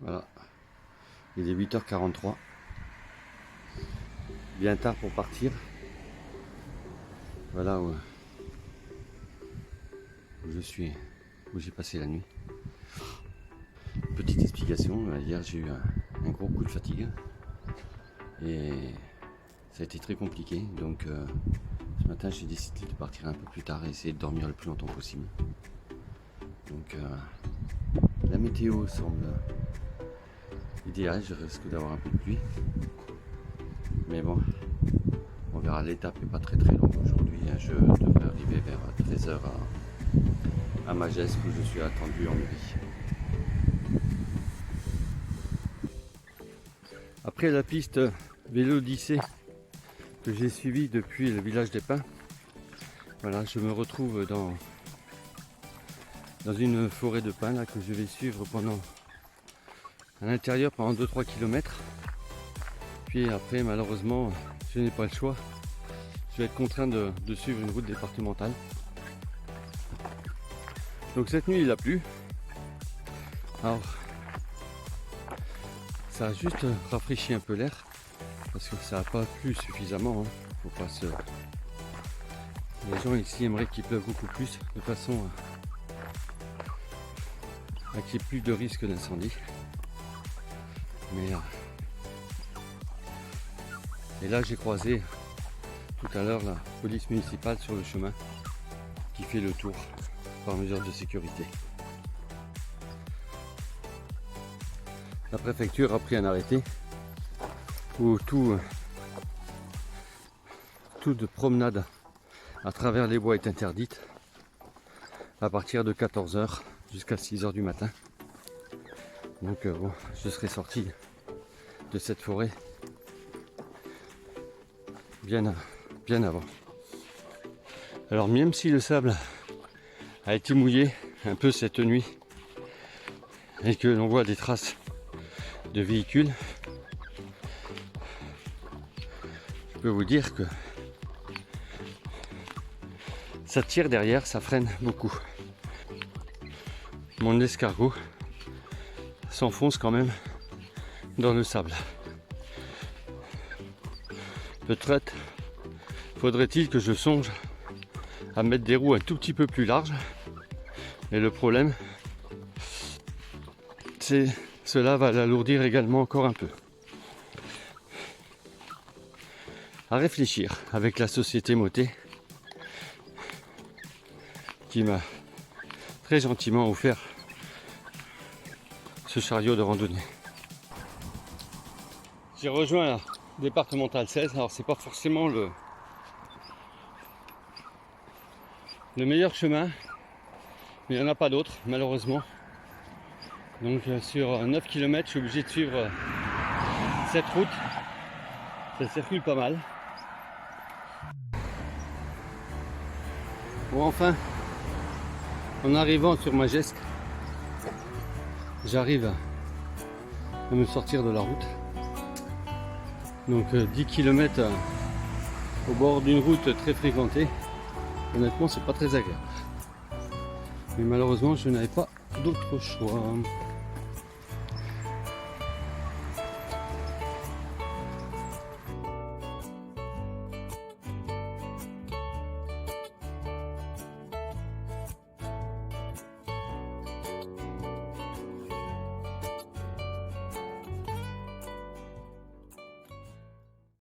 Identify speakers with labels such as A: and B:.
A: Voilà, il est 8h43. Bien tard pour partir. Voilà où je suis, où j'ai passé la nuit. Petite explication, hier j'ai eu un gros coup de fatigue et ça a été très compliqué, donc ce matin j'ai décidé de partir un peu plus tard et essayer de dormir le plus longtemps possible. Donc la météo semble idéale, je risque d'avoir un peu de pluie, mais bon, on verra. L'étape n'est pas très longue aujourd'hui, je devrais arriver vers 13h à Magescq où je suis attendu en Hongrie. Après la piste Vélo-Odyssée que j'ai suivie depuis le village des Pins, voilà, je me retrouve dans une forêt de pins là, que je vais suivre à l'intérieur pendant 2-3 km. Puis après, malheureusement, je n'ai pas le choix. Je vais être contraint de suivre une route départementale. Donc cette nuit il a plu. Alors ça a juste rafraîchi un peu l'air parce que ça n'a pas plu suffisamment. Faut pas se... Les gens ici aimeraient qu'il pleuve beaucoup plus de façon à qu'il n'y ait plus de risque d'incendie. Mais et là j'ai croisé tout à l'heure la police municipale sur le chemin qui fait le tour par mesure de sécurité. La préfecture a pris un arrêté où tout de promenade à travers les bois est interdite à partir de 14h jusqu'à 6h du matin. Donc bon, je serai sorti de cette forêt bien avant. Alors même si le sable a été mouillé un peu cette nuit et que l'on voit des traces de véhicules, je peux vous dire que ça tire derrière, ça freine beaucoup. Mon escargot s'enfonce quand même dans le sable. Peut-être faudrait-il que je songe à mettre des roues un tout petit peu plus larges. Et le problème, c'est cela va l'alourdir également encore un peu. À réfléchir avec la société Moté qui m'a très gentiment offert ce chariot de randonnée. J'ai rejoint la départementale 16, alors c'est pas forcément le meilleur chemin, mais il n'y en a pas d'autre malheureusement. Donc sur 9 km je suis obligé de suivre cette route, ça circule pas mal. Bon, enfin, en arrivant sur Magescq, j'arrive à me sortir de la route. Donc 10 km au bord d'une route très fréquentée. Honnêtement, c'est pas très agréable. Mais malheureusement, je n'avais pas d'autre choix.